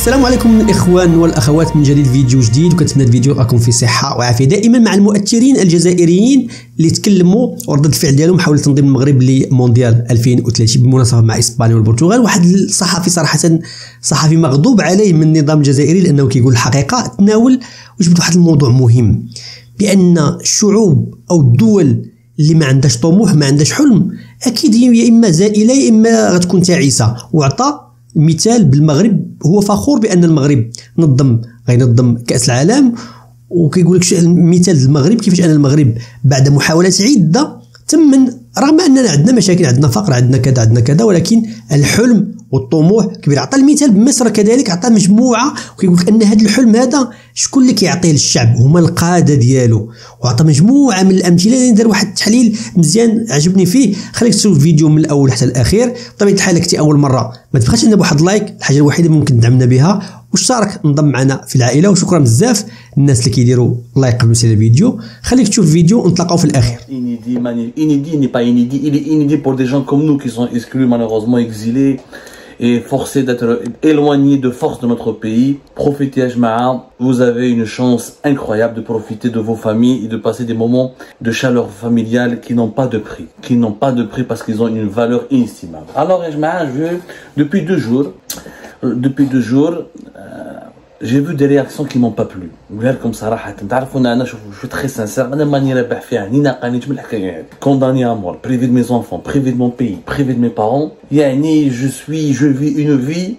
السلام عليكم الاخوان والاخوات من جديد فيديو جديد، وكنتمنى الفيديو راكم في صحه وعافيه دائما مع المؤثرين الجزائريين اللي تكلموا وردة الفعل ديالهم حول تنظيم المغرب لمونديال 2030 بالمناسبه مع اسبانيا والبرتغال. واحد الصحفي صراحه صحفي مغضوب عليه من النظام الجزائري لانه كيقول الحقيقه، تناول وجبد واحد الموضوع مهم بان الشعوب او الدول اللي ما عندهاش طموح ما عندهاش حلم اكيد يا اما زائله يا اما غتكون تعيسه. وعطى مثال بالمغرب، هو فخور بان المغرب غينظم كاس العالم، وكيقول لك مثال المغرب كيفاش ان المغرب بعد محاولات عده تمن، رغم اننا عندنا مشاكل، عندنا فقر، عندنا كذا، ولكن الحلم والطموح كبير. عطى المثال بمصر كذلك، عطى مجموعه وكيقول لك ان هذا الحلم هذا شكون اللي كيعطيه للشعب؟ هما القاده ديالو. وعطى مجموعه من الامثله، دار واحد التحليل مزيان عجبني فيه. خليك تشوف الفيديو من الاول حتى الاخير. بطبيعه الحال كنتي اول مره ما تبخلش لنا بواحد لايك، الحاجه الوحيده اللي ممكن تدعمنا بها، واشترك انضم معنا في العائله. وشكرا بزاف الناس اللي كيديروا لايك قبل ما ينزل الفيديو. خليك تشوف الفيديو ونتلاقاو في الاخير. Inédit n'est pas inédit, il est inédit pour des gens comme nous qui sont exclus, malheureusement exilés et forcés d'être éloignés de force de notre pays. Profitez Ajma'a, vous avez une chance incroyable de profiter de vos familles et de passer des moments de chaleur familiale qui n'ont pas de prix, parce qu'ils ont une valeur inestimable. Alors Ajma'a, depuis deux jours, j'ai vu des réactions qui m'ont pas plu. Comme ça, je suis très sincère. Condamné à mort, privé de mes enfants, privé de mon pays, privé de mes parents. Je vis une vie.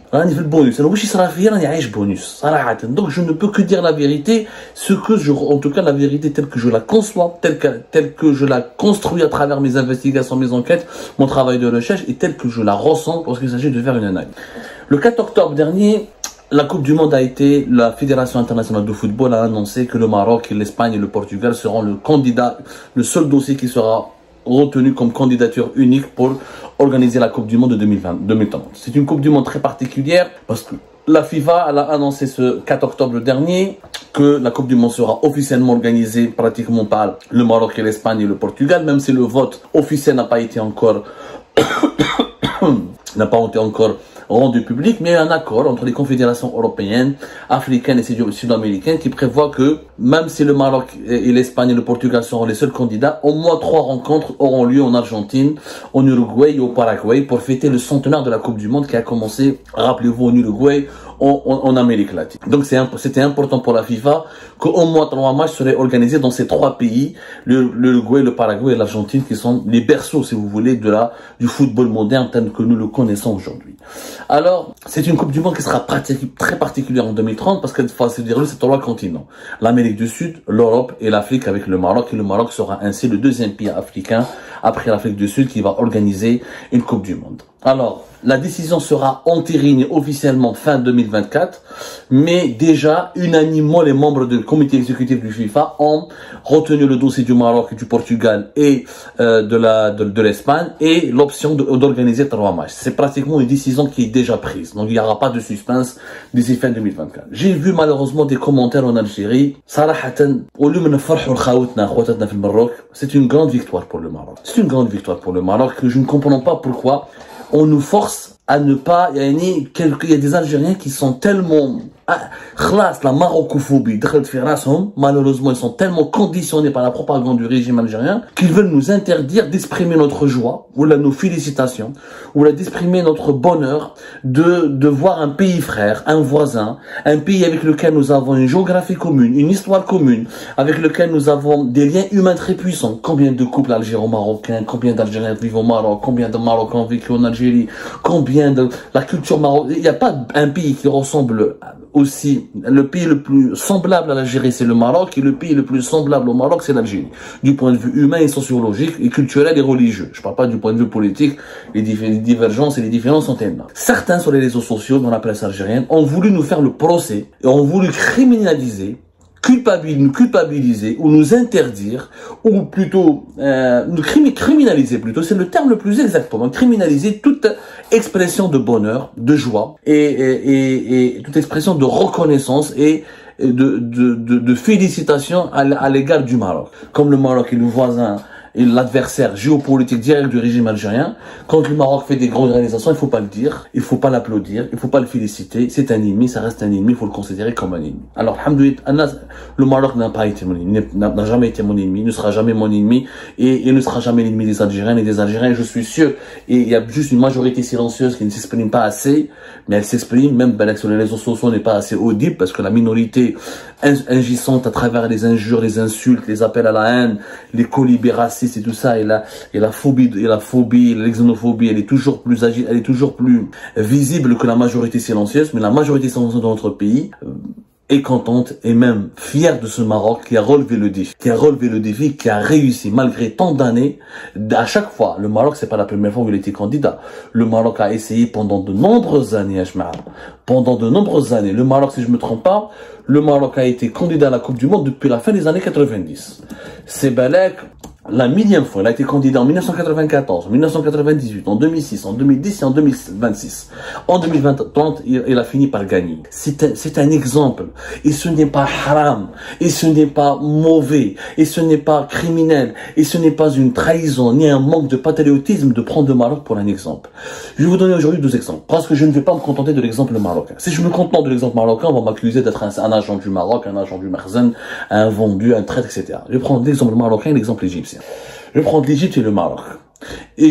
Donc je ne peux que dire la vérité, en tout cas la vérité telle que je la conçois, telle que je la construis à travers mes investigations, mes enquêtes, mon travail de recherche, et telle que je la ressens lorsqu'il s'agit de faire une analyse. Le 4 octobre dernier, la Coupe du Monde a été, la Fédération internationale de football a annoncé que le Maroc, l'Espagne et le Portugal seront le seul dossier qui sera retenu comme candidature unique pour organiser la Coupe du Monde de 2030. C'est une Coupe du Monde très particulière parce que la FIFA a annoncé ce 4 octobre dernier que la Coupe du Monde sera officiellement organisée pratiquement par le Maroc et l'Espagne et le Portugal, même si le vote officiel n'a pas été encore rendu public, mais il y a un accord entre les confédérations européennes, africaines et sud-américaines qui prévoit que même si le Maroc et l'Espagne et le Portugal seront les seuls candidats, au moins 3 rencontres auront lieu en Argentine, en Uruguay et au Paraguay pour fêter le centenaire de la Coupe du Monde qui a commencé, rappelez-vous, en Uruguay, en Amérique latine. Donc c'était important pour la FIFA qu'au moins 3 matchs seraient organisés dans ces 3 pays, l'Uruguay, le Paraguay et l'Argentine, qui sont les berceaux, si vous voulez, du football moderne tel que nous le connaissons aujourd'hui. Alors, c'est une Coupe du Monde qui sera très particulière en 2030 parce qu'elle va se dérouler sur 3 continents. L'Amérique du Sud, l'Europe et l'Afrique avec le Maroc. Et le Maroc sera ainsi le 2e pays africain après l'Afrique du Sud qui va organiser une Coupe du Monde. Alors, la décision sera entérinée officiellement fin 2024, mais déjà, unanimement, les membres du comité exécutif du FIFA ont retenu le dossier du Maroc et du Portugal et de l'Espagne et l'option d'organiser 3 matchs. C'est pratiquement une décision qui est déjà prise, donc il n'y aura pas de suspense d'ici fin 2024. J'ai vu malheureusement des commentaires en Algérie. C'est une grande victoire pour le Maroc. C'est une grande victoire pour le Maroc que je ne comprends pas pourquoi on nous force à ne pas, il y a des Algériens qui sont tellement, la marocophobie, malheureusement ils sont tellement conditionnés par la propagande du régime algérien qu'ils veulent nous interdire d'exprimer notre joie, ou là nos félicitations, ou là d'exprimer notre bonheur de voir un pays frère, un voisin, un pays avec lequel nous avons une géographie commune, une histoire commune, avec lequel nous avons des liens humains très puissants. Combien de couples algéro-marocains, combien d'Algériens vivent au Maroc, combien de Marocains vivent en Algérie, combien de la culture marocaine. Il n'y a pas un pays qui ressemble aussi, le pays le plus semblable à l'Algérie c'est le Maroc, et le pays le plus semblable au Maroc c'est l'Algérie, du point de vue humain et sociologique et culturel et religieux. Je ne parle pas du point de vue politique, les divergences et les différences sont énormes. Certains sur les réseaux sociaux dans la presse algérienne ont voulu nous faire le procès et ont voulu criminaliser, nous culpabiliser ou nous interdire, ou plutôt nous criminaliser plutôt, c'est le terme le plus exactement, criminaliser toute expression de bonheur, de joie et toute expression de reconnaissance et de félicitations à l'égard du Maroc. Comme le Maroc est le voisin et l'adversaire géopolitique direct du régime algérien. Quand le Maroc fait des grandes réalisations, il faut pas le dire, il faut pas l'applaudir, il faut pas le féliciter. C'est un ennemi, ça reste un ennemi, il faut le considérer comme un ennemi. Alors, alhamdoulilah, le Maroc n'a pas été mon ennemi, n'a jamais été mon ennemi, ne sera jamais mon ennemi, et il ne sera jamais l'ennemi des Algériens et des Algériens, je suis sûr. Et il y a juste une majorité silencieuse qui ne s'exprime pas assez, mais elle s'exprime, même sur les réseaux sociaux, n'est pas assez audible, parce que la minorité agissante à travers les injures, les insultes, les appels à la haine, les colibés racistes et tout ça, et la phobie, l'exonophobie, elle est toujours plus agile, elle est toujours plus visible que la majorité silencieuse, mais la majorité silencieuse de notre pays est contente et même fière de ce Maroc qui a relevé le défi, qui a réussi malgré tant d'années. À chaque fois, le Maroc, c'est pas la première fois où il était candidat. Le Maroc a essayé pendant de nombreuses années, le Maroc, si je me trompe pas, le Maroc a été candidat à la Coupe du Monde depuis la fin des années 90. C'est Balek, la millième fois, il a été candidat en 1994, en 1998, en 2006, en 2010 et en 2026. En 2020, il a fini par gagner. C'est un exemple. Et ce n'est pas haram. Et ce n'est pas mauvais. Et ce n'est pas criminel. Et ce n'est pas une trahison, ni un manque de patriotisme de prendre le Maroc pour un exemple. Je vais vous donner aujourd'hui 2 exemples. Parce que je ne vais pas me contenter de l'exemple marocain. Si je me contente de l'exemple marocain, on va m'accuser d'être un agent du Maroc, un agent du Makhzen, un vendu, un traître, etc. Je vais prendre l'exemple marocain et l'exemple égyptien. Je vais prendre l'Égypte et le Maroc. Et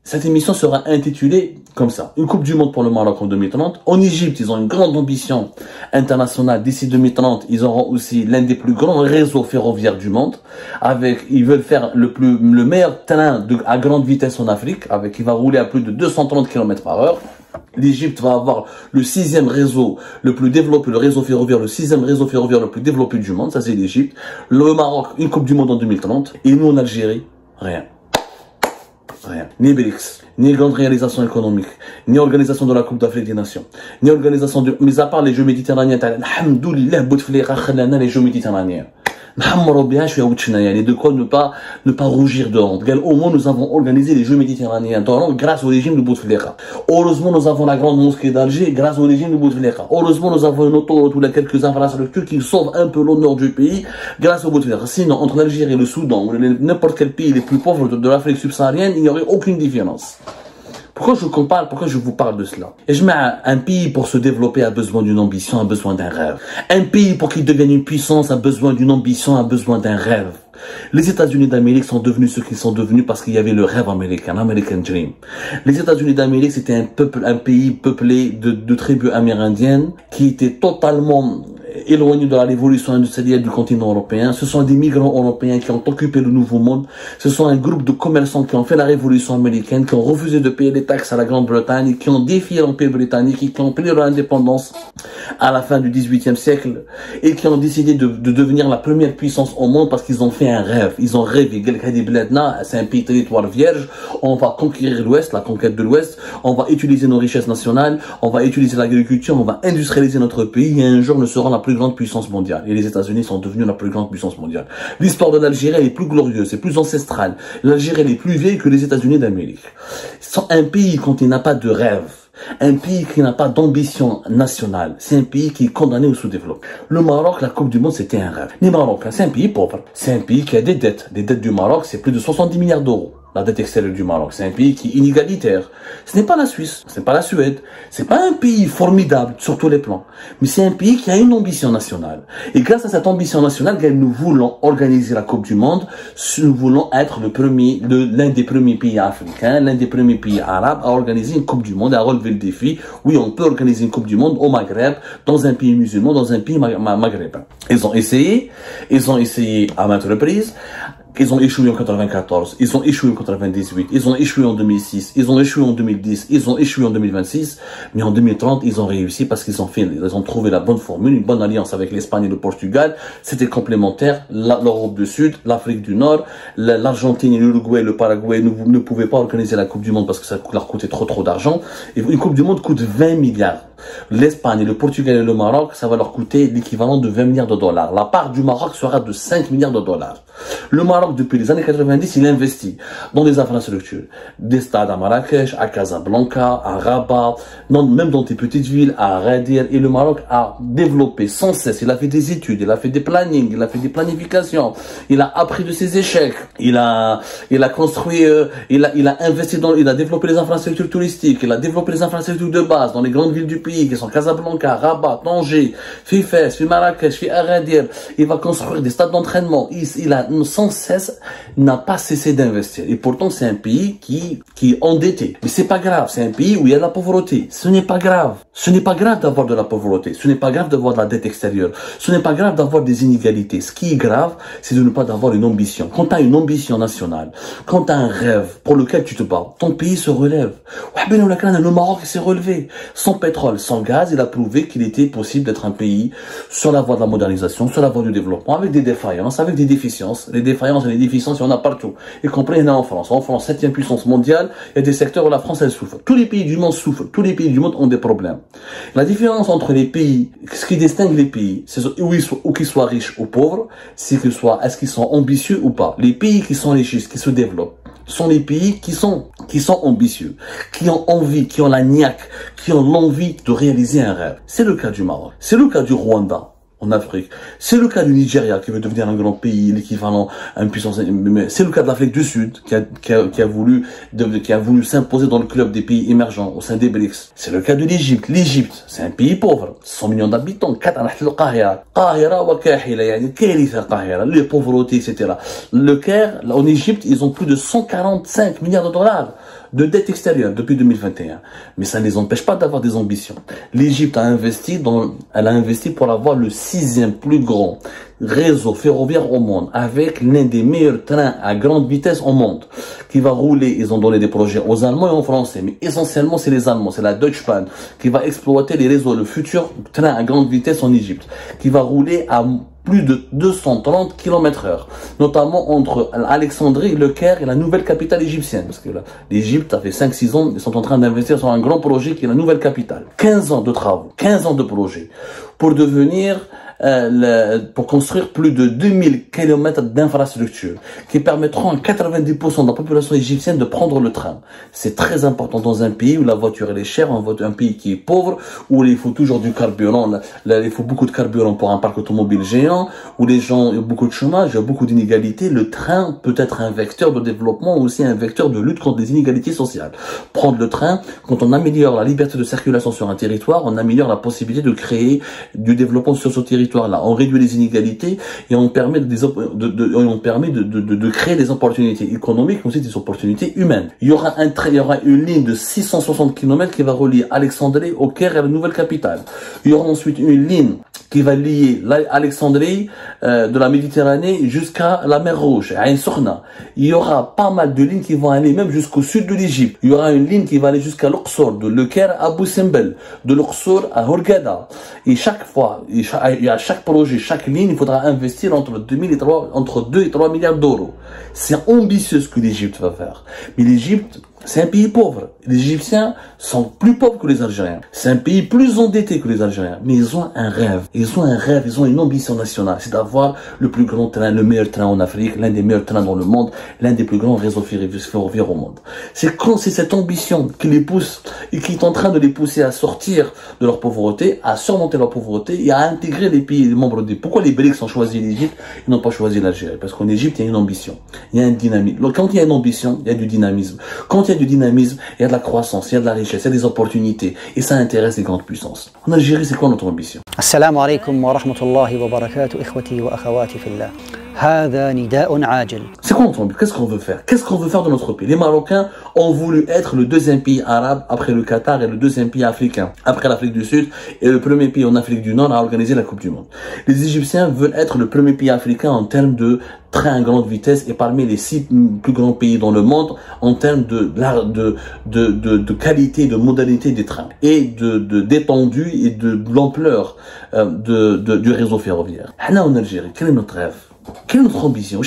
cette émission sera intitulée comme ça. Une Coupe du Monde pour le Maroc en 2030. En Égypte, ils ont une grande ambition internationale. D'ici 2030, ils auront aussi l'un des plus grands réseaux ferroviaires du monde. Ils veulent faire le meilleur train à grande vitesse en Afrique. Il va rouler à plus de 230 km/h. L'Égypte va avoir le 6e réseau le plus développé, le 6e réseau ferroviaire le plus développé du monde. Ça, c'est l'Égypte. Le Maroc, une Coupe du Monde en 2030. Et nous, en Algérie, rien. Ni BRICS, ni grande réalisation économique, ni organisation de la Coupe d'Afrique des Nations, ni organisation mis à part les Jeux méditerranéens, alhamdoulilah, Bouteflika khallana les Jeux méditerranéens. De quoi ne pas rougir de honte. Au moins, nous avons organisé les Jeux méditerranéens grâce au régime de Bouteflika. Heureusement, nous avons la grande mosquée d'Alger grâce au régime de Bouteflika. Heureusement, nous avons une autoroute ou quelques infrastructures qui sauvent un peu l'honneur du pays grâce au Bouteflika. Sinon, entre l'Algérie et le Soudan, ou n'importe quel pays les plus pauvres de l'Afrique subsaharienne, il n'y aurait aucune différence. Pourquoi je vous parle de cela? Un pays pour se développer a besoin d'une ambition, a besoin d'un rêve. Un pays pour qu'il devienne une puissance a besoin d'une ambition, a besoin d'un rêve. Les États-Unis d'Amérique sont devenus ce qu'ils sont devenus parce qu'il y avait le rêve américain, l'American Dream. Les États-Unis d'Amérique, c'était un pays peuplé de tribus amérindiennes qui étaient totalement éloignés de la révolution industrielle du continent européen. Ce sont des migrants européens qui ont occupé le nouveau monde. Ce sont un groupe de commerçants qui ont fait la révolution américaine, qui ont refusé de payer les taxes à la Grande-Bretagne, qui ont défié l'Empire britannique, qui ont pris leur indépendance à la fin du XVIIIe siècle et qui ont décidé de devenir la première puissance au monde parce qu'ils ont fait un rêve. Ils ont rêvé. C'est un pays territoire vierge. On va conquérir l'Ouest, la conquête de l'Ouest. On va utiliser nos richesses nationales. On va utiliser l'agriculture. On va industrialiser notre pays et un jour nous serons la plus grande puissance mondiale. Et les États-Unis sont devenus la plus grande puissance mondiale. L'histoire de l'Algérie est plus glorieuse, c'est plus ancestrale. L'Algérie est plus vieille que les États-Unis d'Amérique. C'est un pays quand il n'a pas de rêve. Un pays qui n'a pas d'ambition nationale. C'est un pays qui est condamné au sous-développement. Le Maroc, la Coupe du Monde, c'était un rêve. Les Marocains, c'est un pays pauvre. C'est un pays qui a des dettes. Les dettes du Maroc, c'est plus de 70 milliards d'euros. La dette extérieure du Maroc. C'est un pays qui est inégalitaire. Ce n'est pas la Suisse. Ce n'est pas la Suède. C'est pas un pays formidable sur tous les plans. Mais c'est un pays qui a une ambition nationale. Et grâce à cette ambition nationale, nous voulons organiser la Coupe du Monde. Nous voulons être l'un des premiers pays africains, l'un des premiers pays arabes à organiser une Coupe du Monde et à relever le défi. Oui, on peut organiser une Coupe du Monde au Maghreb, dans un pays musulman, dans un pays maghrébin. Ils ont essayé à maintes reprises. Ils ont échoué en 94, ils ont échoué en 98, ils ont échoué en 2006, ils ont échoué en 2010, ils ont échoué en 2026, mais en 2030, ils ont réussi parce qu'ils ont trouvé la bonne formule, une bonne alliance avec l'Espagne et le Portugal. C'était complémentaire. L'Europe du Sud, l'Afrique du Nord, l'Argentine, l'Uruguay, le Paraguay ne pouvaient pas organiser la Coupe du Monde parce que ça leur coûtait trop d'argent. Et une Coupe du Monde coûte 20 milliards. L'Espagne, le Portugal et le Maroc, ça va leur coûter l'équivalent de 20 milliards de dollars. La part du Maroc sera de 5 milliards de dollars. Le Maroc, depuis les années 90, il investit dans des infrastructures, des stades à Marrakech, à Casablanca, à Rabat, même dans des petites villes, à Agadir. Et le Maroc a développé sans cesse. Il a fait des études, il a fait des plannings, il a fait des planifications, il a appris de ses échecs, il a construit, il a investi il a développé les infrastructures touristiques, il a développé les infrastructures de base dans les grandes villes du pays, qui sont Casablanca, Rabat, Tanger, Fès, Marrakech, Agadir. Il va construire des stades d'entraînement. Il a sans cesse, n'a pas cessé d'investir. Et pourtant, c'est un pays qui est endetté. Mais c'est pas grave. C'est un pays où il y a de la pauvreté. Ce n'est pas grave. Ce n'est pas grave d'avoir de la pauvreté. Ce n'est pas grave d'avoir de la dette extérieure. Ce n'est pas grave d'avoir des inégalités. Ce qui est grave, c'est de ne pas avoir une ambition. Quand tu as une ambition nationale, quand tu as un rêve pour lequel tu te bats, ton pays se relève. Le Maroc s'est relevé. Sans pétrole, sans gaz, il a prouvé qu'il était possible d'être un pays sur la voie de la modernisation, sur la voie du développement, avec des défaillances, avec des déficiences. Les défaillances et les déficiences, il y en a partout. Y compris, il y en a en France. En France, 7e puissance mondiale, il y a des secteurs où la France, elle souffre. Tous les pays du monde souffrent. Tous les pays du monde ont des problèmes. La différence entre les pays, ce qui distingue les pays, c'est ou qu'ils soient riches ou pauvres, c'est est-ce qu'ils sont ambitieux ou pas. Les pays qui sont riches, qui se développent, sont les pays qui sont ambitieux, qui ont envie, qui ont la niaque, qui ont l'envie de réaliser un rêve. C'est le cas du Maroc. C'est le cas du Rwanda. En Afrique. C'est le cas du Nigeria qui veut devenir un grand pays, l'équivalent à une puissance. C'est le cas de l'Afrique du Sud qui a voulu s'imposer dans le club des pays émergents au sein des BRICS. C'est le cas de l'Égypte. L'Égypte, c'est un pays pauvre, 100 millions d'habitants, les pauvretés, etc. Le Caire, en Égypte, ils ont plus de 145 milliards de dollars de dette extérieure depuis 2021. Mais ça ne les empêche pas d'avoir des ambitions. L'Égypte a investi pour avoir le 6e plus grand réseau ferroviaire au monde, avec l'un des meilleurs trains à grande vitesse au monde, qui va rouler. Ils ont donné des projets aux Allemands et aux Français, mais essentiellement c'est les Allemands, c'est la Deutsche Bahn, qui va exploiter les réseaux, le futur train à grande vitesse en Égypte, qui va rouler à plus de 230 km/h, notamment entre Alexandrie, le Caire et la nouvelle capitale égyptienne. Parce que l'Égypte, ça fait 5-6 ans, ils sont en train d'investir sur un grand projet qui est la nouvelle capitale. 15 ans de travaux, 15 ans de projets, pour pour construire plus de 2000 km d'infrastructures qui permettront à 90% de la population égyptienne de prendre le train. C'est très important dans un pays où la voiture elle est chère, un pays qui est pauvre, où il faut toujours du carburant, il faut beaucoup de carburant pour un parc automobile géant, où les gens ont beaucoup de chômage, il y a beaucoup d'inégalités. Le train peut être un vecteur de développement, aussi un vecteur de lutte contre les inégalités sociales. Prendre le train, quand on améliore la liberté de circulation sur un territoire, on améliore la possibilité de créer du développement sur ce territoire. Là, on réduit les inégalités et on permet de créer des opportunités économiques, mais aussi des opportunités humaines. Il y aura une ligne de 660 km qui va relier Alexandrie au Caire et à la nouvelle capitale. Il y aura ensuite une ligne qui va lier Alexandrie de la Méditerranée jusqu'à la mer Rouge, à Ain Sokhna. Il y aura pas mal de lignes qui vont aller même jusqu'au sud de l'Égypte. Il y aura une ligne qui va aller jusqu'à Luxor, de Le Caire à Abu Simbel, de Luxor à Hurghada. Et chaque fois, à chaque projet, chaque ligne, il faudra investir entre 2 et 3 milliards d'euros. C'est ambitieux ce que l'Égypte va faire. Mais l'Égypte, c'est un pays pauvre. Les Égyptiens sont plus pauvres que les Algériens. C'est un pays plus endetté que les Algériens. Mais ils ont un rêve. Ils ont une ambition nationale. C'est d'avoir le plus grand train, le meilleur train en Afrique, l'un des meilleurs trains dans le monde, l'un des plus grands réseaux ferroviaires au monde. C'est cette ambition qui les pousse et qui est en train de les pousser à sortir de leur pauvreté, à surmonter leur pauvreté et à intégrer les pays membres des... Pourquoi les BRICS ont choisi l'Égypte et n'ont pas choisi l'Algérie? Parce qu'en Égypte, il y a une ambition. Il y a un dynamisme. Donc, quand il y a une ambition, il y a du dynamisme. Quand il y a du dynamisme, il y a de la croissance, il y a de la richesse, il y a des opportunités. Et ça intéresse les grandes puissances. En Algérie, c'est quoi notre ambition? Assalamu alaikum wa rahmatullahi wa barakatuh, ikhwati wa akhawati fillah. C'est quoi notre but? Qu'est-ce qu'on veut faire? Qu'est-ce qu'on veut faire de notre pays? Les Marocains ont voulu être le deuxième pays arabe après le Qatar et le deuxième pays africain après l'Afrique du Sud et le premier pays en Afrique du Nord à organiser la Coupe du Monde. Les Égyptiens veulent être le premier pays africain en termes de train à grande vitesse et parmi les 6 plus grands pays dans le monde en termes de qualité, de modalité des trains et d'étendue et de l'ampleur du réseau ferroviaire. Là en Algérie, quel est notre rêve? Quelle est notre ambition?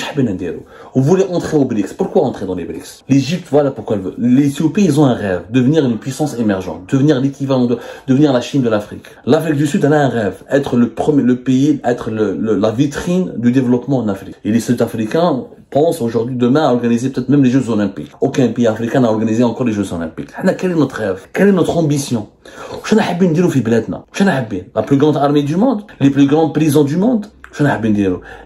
On voulait entrer au BRICS. Pourquoi entrer dans les BRICS? L'Égypte, voilà pourquoi elle veut. Les Éthiopiens, ils ont un rêve, devenir une puissance émergente, devenir l'équivalent de devenir la Chine de l'Afrique. L'Afrique du Sud, elle a un rêve, être le pays, être la vitrine du développement en Afrique. Et les Sud-Africains pensent aujourd'hui, demain, à organiser peut-être même les Jeux Olympiques. Aucun pays africain n'a organisé encore les Jeux Olympiques. Quel est notre rêve? Quelle est notre ambition? La plus grande armée du monde, les plus grandes prisons du monde,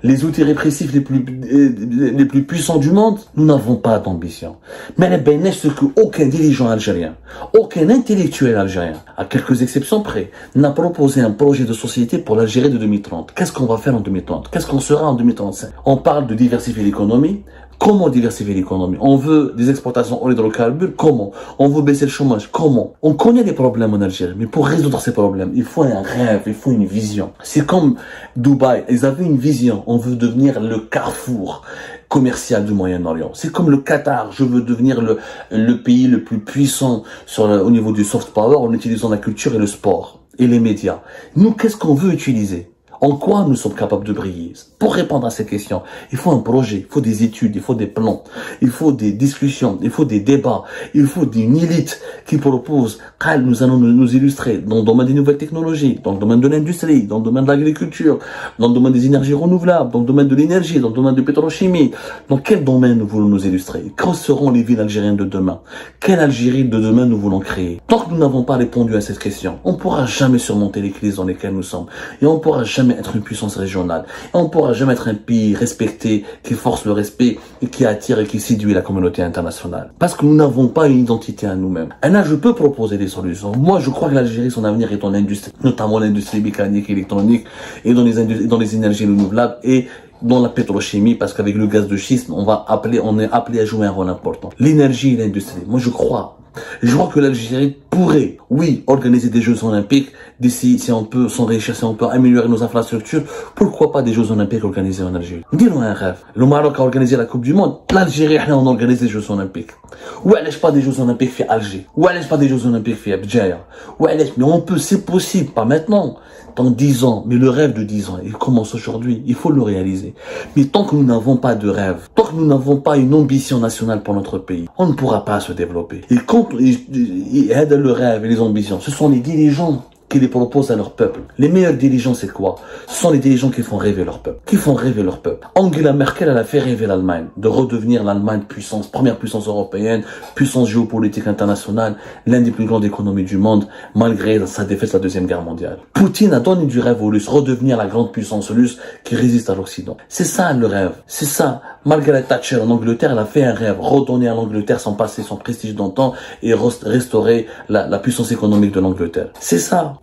les outils répressifs les plus puissants du monde. Nous n'avons pas d'ambition. Mais ce qu'aucun dirigeant algérien, aucun intellectuel algérien, à quelques exceptions près, n'a proposé un projet de société pour l'Algérie de 2030. Qu'est-ce qu'on va faire en 2030? Qu'est-ce qu'on sera en 2035? On parle de diversifier l'économie. Comment diversifier l'économie? On veut des exportations en hydrocarbures. Comment? On veut baisser le chômage. Comment? On connaît les problèmes en Algérie, mais pour résoudre ces problèmes, il faut un rêve, il faut une vision. C'est comme Dubaï, ils avaient une vision. On veut devenir le carrefour commercial du Moyen-Orient. C'est comme le Qatar. Je veux devenir le pays le plus puissant au niveau du soft power en utilisant la culture et le sport et les médias. Nous, qu'est-ce qu'on veut utiliser? En quoi nous sommes capables de briller? Pour répondre à ces questions, il faut un projet, il faut des études, il faut des plans, il faut des discussions, il faut des débats, il faut une élite qui propose. Nous allons nous illustrer dans le domaine des nouvelles technologies, dans le domaine de l'industrie, dans le domaine de l'agriculture, dans le domaine des énergies renouvelables, dans le domaine de l'énergie, dans le domaine de la pétrochimie. Dans quel domaine nous voulons nous illustrer? Quand seront les villes algériennes de demain? Quelle Algérie de demain nous voulons créer? Tant que nous n'avons pas répondu à cette question, on ne pourra jamais surmonter les crises dans lesquelles nous sommes. Et on ne pourra jamais être une puissance régionale. Et on ne pourra jamais être un pays respecté, qui force le respect et qui attire et qui séduit la communauté internationale. Parce que nous n'avons pas une identité à nous-mêmes. Et là, je peux proposer des solutions. Moi, je crois que l'Algérie, son avenir est dans l'industrie, notamment l'industrie mécanique, électronique, et dans les énergies renouvelables et dans la pétrochimie, parce qu'avec le gaz de schiste, on est appelé à jouer un rôle important. L'énergie et l'industrie. Moi, je crois que l'Algérie pourrait, oui, organiser des Jeux Olympiques d'ici, si on peut s'enrichir, si on peut améliorer nos infrastructures, pourquoi pas des Jeux Olympiques organisés en Algérie? Dis-nous un rêve. Le Maroc a organisé la Coupe du Monde, l'Algérie, on organise les Jeux Olympiques. Ou elle pas des Jeux Olympiques fait Alger? Ou elle pas des Jeux Olympiques fait Bdjaïa? Mais on peut, c'est possible, pas maintenant, dans 10 ans, mais le rêve de 10 ans, il commence aujourd'hui, il faut le réaliser. Mais tant que nous n'avons pas de rêve, tant que nous n'avons pas une ambition nationale pour notre pays, on ne pourra pas se développer. Et quand le rêve et les ambitions, ce sont les dirigeants qui les proposent à leur peuple. Les meilleurs dirigeants, c'est quoi? Ce sont les dirigeants qui font rêver leur peuple. Angela Merkel, elle a fait rêver l'Allemagne, de redevenir l'Allemagne puissance, première puissance européenne, puissance géopolitique internationale, l'un des plus grandes économies du monde, malgré sa défaite de la Deuxième Guerre mondiale. Poutine a donné du rêve aux Russes, redevenir la grande puissance russe qui résiste à l'Occident. C'est ça le rêve. C'est ça. Margaret Thatcher en Angleterre, elle a fait un rêve, redonner à l'Angleterre son passé, son prestige d'antan et restaurer la puissance économique de l'Angleterre. C'est ça.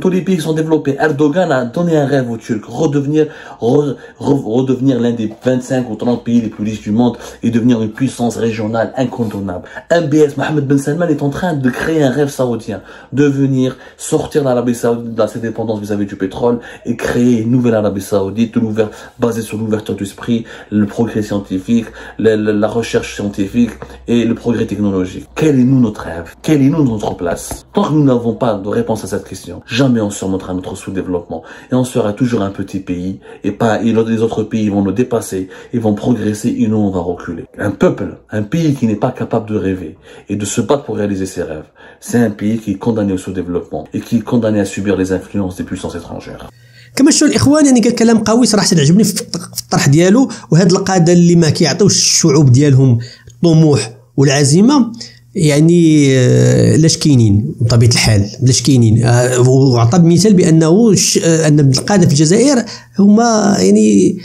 Tous les pays sont développés. Erdogan a donné un rêve aux Turcs, redevenir l'un des 25 ou 30 pays les plus riches du monde et devenir une puissance régionale incontournable. MBS, Mohammed Ben Salman, est en train de créer un rêve saoudien, de venir sortir l'Arabie Saoudite de sa dépendance vis-à-vis du pétrole et créer une nouvelle Arabie Saoudite, basée sur l'ouverture d'esprit, le progrès scientifique, la recherche scientifique et le progrès technologique. Quel est notre rêve? Quelle est notre place? Tant que nous n'avons pas de réponse à cette question, jamais on surmontera notre sous-développement et on sera toujours un petit pays et les autres pays vont nous dépasser, ils vont progresser et nous on va reculer. Un pays qui n'est pas capable de rêver et de se battre pour réaliser ses rêves, c'est un pays qui est condamné au sous-développement et qui est condamné à subir les influences des puissances étrangères. كما شفتوا الاخوان يعني قال كلام قوي صراحه عجبني في الطرح ديالو وهاد القاده اللي ما كيعطيوش الشعوب ديالهم الطموح والعزيمه يعني لاش كاينين بطبيعه الحال لاش كاينين وعطى مثال بانه ان القاده في الجزائر هما يعني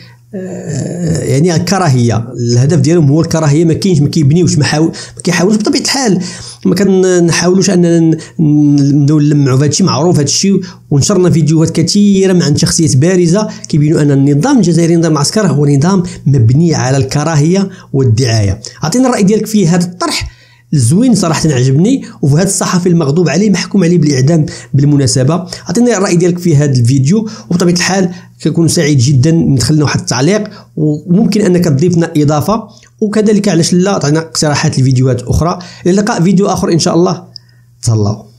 الكراهيه الهدف ديالهم هو الكراهيه ما كيبنيوش ما كيحاولوش بطبيعه الحال ما كنحاولوش اننا نبداو نلمعوا في هادشي معروف هادشي ونشرنا فيديوهات كثيره مع شخصيات بارزه كيبينوا ان النظام الجزائري نظام العسكر هو نظام مبني على الكراهيه والدعايه. عطينا الراي ديالك في هذا الطرح الزوين صراحه عجبني وفي هذا الصحفي المغضوب عليه محكوم عليه بالاعدام بالمناسبه. عطينا الراي ديالك في هذا الفيديو وبطبيعه الحال كنكون سعيد جدا ندخل لنا واحد التعليق وممكن انك تضيف لنا اضافه وكذلك علاش لا تعطينا اقتراحات لفيديوهات اخرى. الى اللقاء فيديو اخر ان شاء الله. تهلاو.